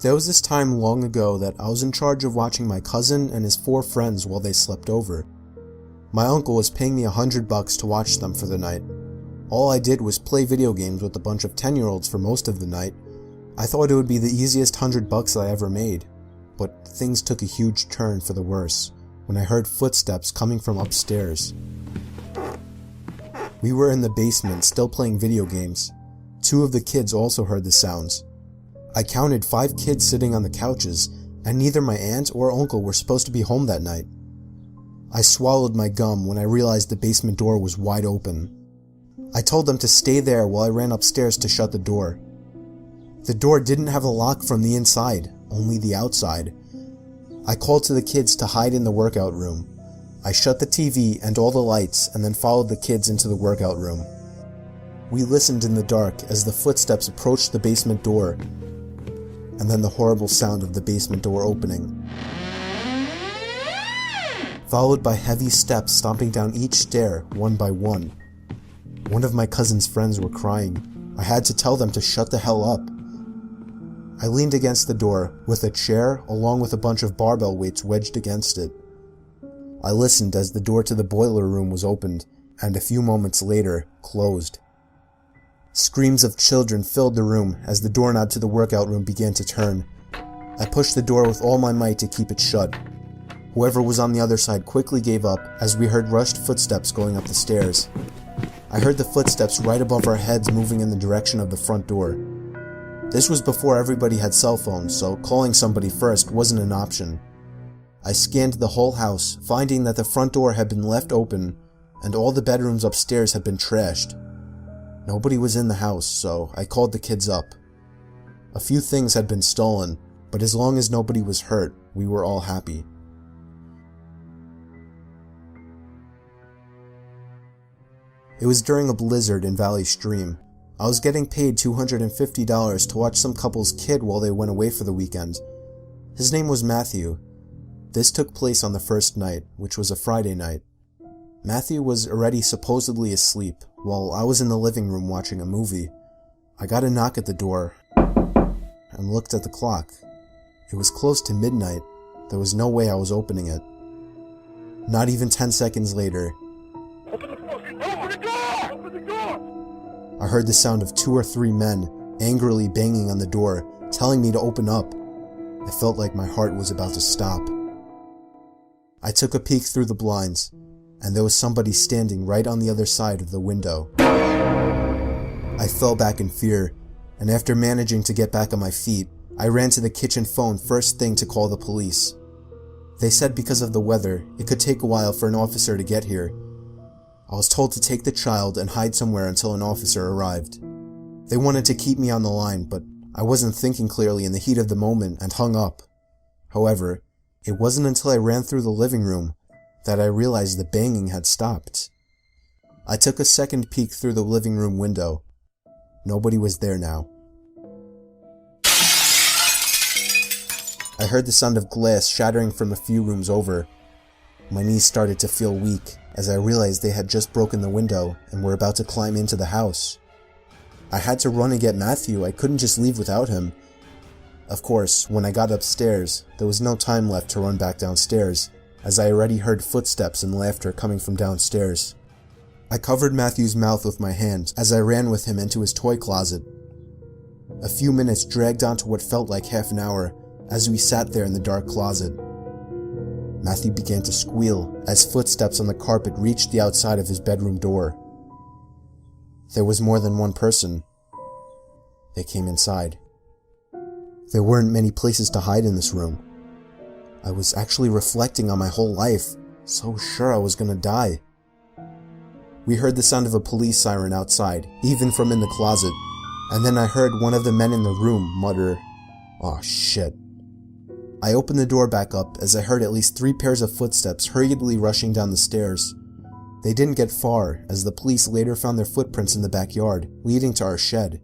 There was this time long ago that I was in charge of watching my cousin and his 4 friends while they slept over. My uncle was paying me $100 to watch them for the night. All I did was play video games with a bunch of 10-year-olds for most of the night. I thought it would be the easiest $100 I ever made, but things took a huge turn for the worse when I heard footsteps coming from upstairs. We were in the basement still playing video games. 2 of the kids also heard the sounds. I counted 5 kids sitting on the couches, and neither my aunt or uncle were supposed to be home that night. I swallowed my gum when I realized the basement door was wide open. I told them to stay there while I ran upstairs to shut the door. The door didn't have a lock from the inside, only the outside. I called to the kids to hide in the workout room. I shut the TV and all the lights and then followed the kids into the workout room. We listened in the dark as the footsteps approached the basement door, and then the horrible sound of the basement door opening, followed by heavy steps stomping down each stair one by one. One of my cousin's friends were crying. I had to tell them to shut the hell up. I leaned against the door with a chair along with a bunch of barbell weights wedged against it. I listened as the door to the boiler room was opened and a few moments later closed. Screams of children filled the room as the doorknob to the workout room began to turn. I pushed the door with all my might to keep it shut. Whoever was on the other side quickly gave up as we heard rushed footsteps going up the stairs. I heard the footsteps right above our heads moving in the direction of the front door. This was before everybody had cell phones, so calling somebody first wasn't an option. I scanned the whole house, finding that the front door had been left open and all the bedrooms upstairs had been trashed. Nobody was in the house, so I called the kids up. A few things had been stolen, but as long as nobody was hurt, we were all happy. It was during a blizzard in Valley Stream. I was getting paid $250 to watch some couple's kid while they went away for the weekend. His name was Matthew. This took place on the first night, which was a Friday night. Matthew was already supposedly asleep, while I was in the living room watching a movie. I got a knock at the door, and looked at the clock. It was close to midnight. There was no way I was opening it. Not even 10 seconds later, I heard the sound of 2 or 3 men angrily banging on the door, telling me to open up. I felt like my heart was about to stop. I took a peek through the blinds, and there was somebody standing right on the other side of the window. I fell back in fear, and after managing to get back on my feet, I ran to the kitchen phone first thing to call the police. They said because of the weather, it could take a while for an officer to get here. I was told to take the child and hide somewhere until an officer arrived. They wanted to keep me on the line, but I wasn't thinking clearly in the heat of the moment and hung up. However, it wasn't until I ran through the living room that I realized the banging had stopped. I took a second peek through the living room window. Nobody was there now. I heard the sound of glass shattering from a few rooms over. My knees started to feel weak as I realized they had just broken the window and were about to climb into the house. I had to run and get Matthew. I couldn't just leave without him. Of course, when I got upstairs, there was no time left to run back downstairs, as I already heard footsteps and laughter coming from downstairs. I covered Matthew's mouth with my hand as I ran with him into his toy closet. A few minutes dragged on to what felt like half an hour as we sat there in the dark closet. Matthew began to squeal as footsteps on the carpet reached the outside of his bedroom door. There was more than one person. They came inside. There weren't many places to hide in this room. I was actually reflecting on my whole life, so sure I was gonna die. We heard the sound of a police siren outside, even from in the closet, and then I heard one of the men in the room mutter, "Aw, shit." I opened the door back up as I heard at least 3 pairs of footsteps hurriedly rushing down the stairs. They didn't get far, as the police later found their footprints in the backyard, leading to our shed.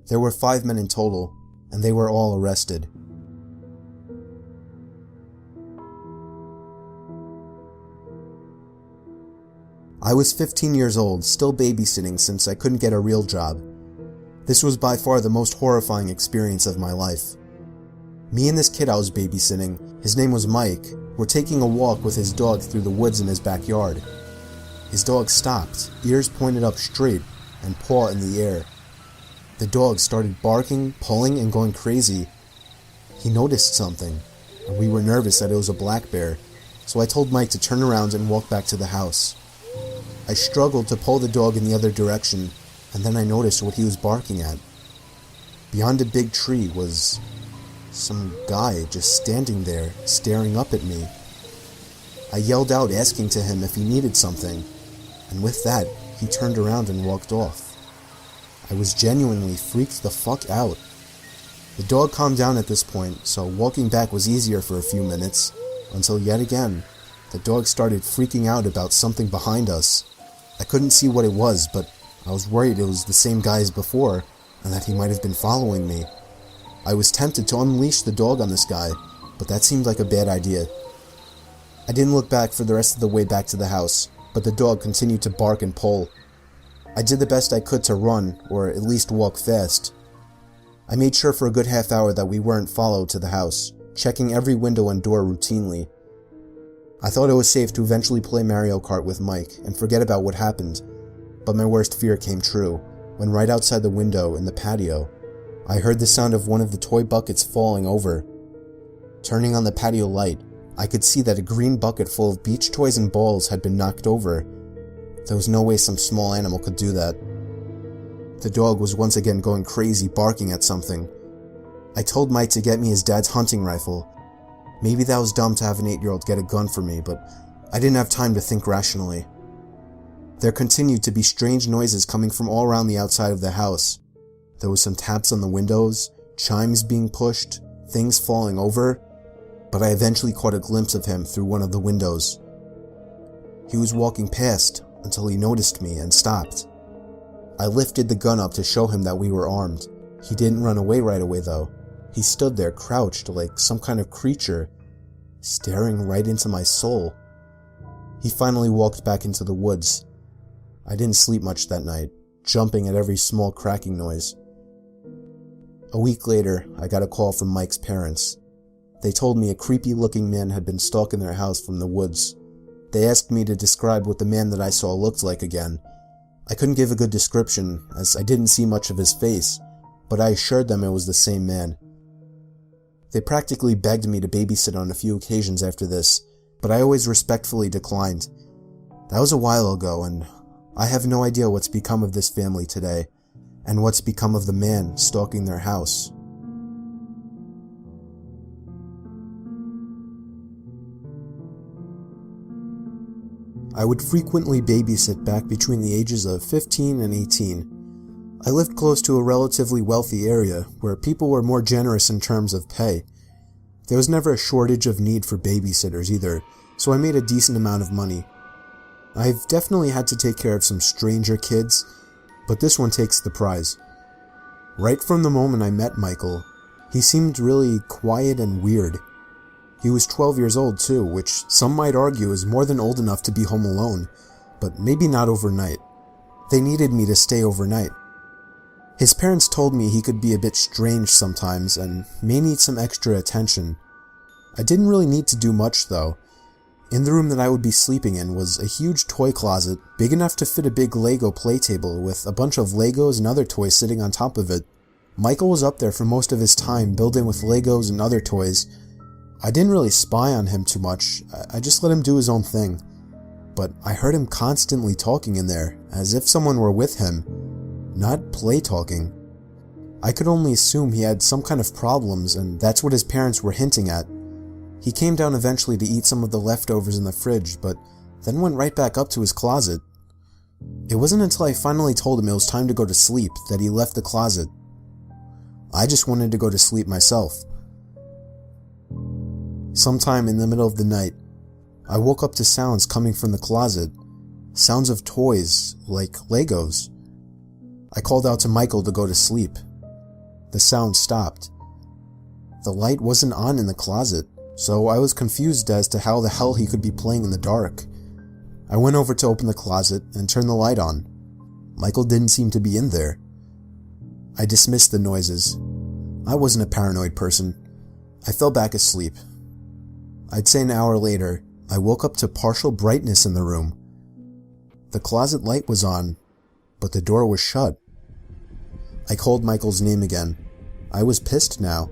There were 5 men in total, and they were all arrested. I was 15 years old, still babysitting since I couldn't get a real job. This was by far the most horrifying experience of my life. Me and this kid I was babysitting, his name was Mike, were taking a walk with his dog through the woods in his backyard. His dog stopped, ears pointed up straight, and paw in the air. The dog started barking, pulling, and going crazy. He noticed something, and we were nervous that it was a black bear, so I told Mike to turn around and walk back to the house. I struggled to pull the dog in the other direction, and then I noticed what he was barking at. Beyond a big tree was some guy just standing there, staring up at me. I yelled out, asking to him if he needed something, and with that, he turned around and walked off. I was genuinely freaked the fuck out. The dog calmed down at this point, so walking back was easier for a few minutes, until yet again, the dog started freaking out about something behind us. I couldn't see what it was, but I was worried it was the same guy as before, and that he might have been following me. I was tempted to unleash the dog on this guy, but that seemed like a bad idea. I didn't look back for the rest of the way back to the house, but the dog continued to bark and pull. I did the best I could to run, or at least walk fast. I made sure for a good half hour that we weren't followed to the house, checking every window and door routinely. I thought it was safe to eventually play Mario Kart with Mike and forget about what happened, but my worst fear came true, when right outside the window in the patio, I heard the sound of one of the toy buckets falling over. Turning on the patio light, I could see that a green bucket full of beach toys and balls had been knocked over. There was no way some small animal could do that. The dog was once again going crazy, barking at something. I told Mike to get me his dad's hunting rifle. Maybe that was dumb to have an 8-year-old get a gun for me, but I didn't have time to think rationally. There continued to be strange noises coming from all around the outside of the house. There was some taps on the windows, chimes being pushed, things falling over, but I eventually caught a glimpse of him through one of the windows. He was walking past until he noticed me and stopped. I lifted the gun up to show him that we were armed. He didn't run away right away though. He stood there crouched like some kind of creature, staring right into my soul. He finally walked back into the woods. I didn't sleep much that night, jumping at every small cracking noise. A week later, I got a call from Mike's parents. They told me a creepy-looking man had been stalking their house from the woods. They asked me to describe what the man that I saw looked like again. I couldn't give a good description, as I didn't see much of his face, but I assured them it was the same man. They practically begged me to babysit on a few occasions after this, but I always respectfully declined. That was a while ago, and I have no idea what's become of this family today, and what's become of the man stalking their house. I would frequently babysit back between the ages of 15 and 18. I lived close to a relatively wealthy area where people were more generous in terms of pay. There was never a shortage of need for babysitters either, so I made a decent amount of money. I've definitely had to take care of some stranger kids, but this one takes the prize. Right from the moment I met Michael, he seemed really quiet and weird. He was 12 years old too, which some might argue is more than old enough to be home alone, but maybe not overnight. They needed me to stay overnight. His parents told me he could be a bit strange sometimes and may need some extra attention. I didn't really need to do much though. In the room that I would be sleeping in was a huge toy closet, big enough to fit a big Lego play table with a bunch of Legos and other toys sitting on top of it. Michael was up there for most of his time building with Legos and other toys. I didn't really spy on him too much, I just let him do his own thing. But I heard him constantly talking in there, as if someone were with him, not play talking. I could only assume he had some kind of problems, and that's what his parents were hinting at. He came down eventually to eat some of the leftovers in the fridge, but then went right back up to his closet. It wasn't until I finally told him it was time to go to sleep that he left the closet. I just wanted to go to sleep myself. Sometime in the middle of the night, I woke up to sounds coming from the closet, sounds of toys, like Legos. I called out to Michael to go to sleep. The sound stopped. The light wasn't on in the closet, so I was confused as to how the hell he could be playing in the dark. I went over to open the closet and turn the light on. Michael didn't seem to be in there. I dismissed the noises. I wasn't a paranoid person. I fell back asleep. I'd say an hour later, I woke up to partial brightness in the room. The closet light was on, but the door was shut. I called Michael's name again. I was pissed now.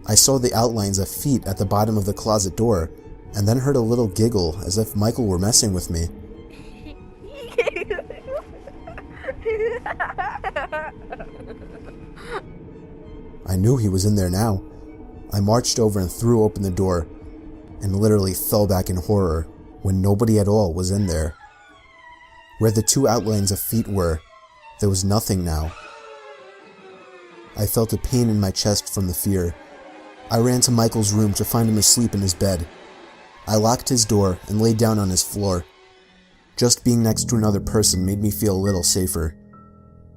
I saw the outlines of feet at the bottom of the closet door, and then heard a little giggle as if Michael were messing with me. I knew he was in there now. I marched over and threw open the door, and literally fell back in horror when nobody at all was in there. Where the two outlines of feet were, there was nothing now. I felt a pain in my chest from the fear. I ran to Michael's room to find him asleep in his bed. I locked his door and laid down on his floor. Just being next to another person made me feel a little safer.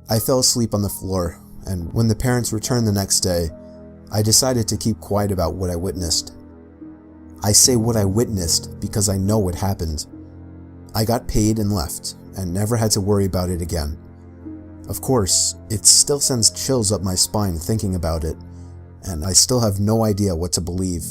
I fell asleep on the floor, and when the parents returned the next day, I decided to keep quiet about what I witnessed. I say what I witnessed because I know what happened. I got paid and left, and never had to worry about it again. Of course, it still sends chills up my spine thinking about it, and I still have no idea what to believe.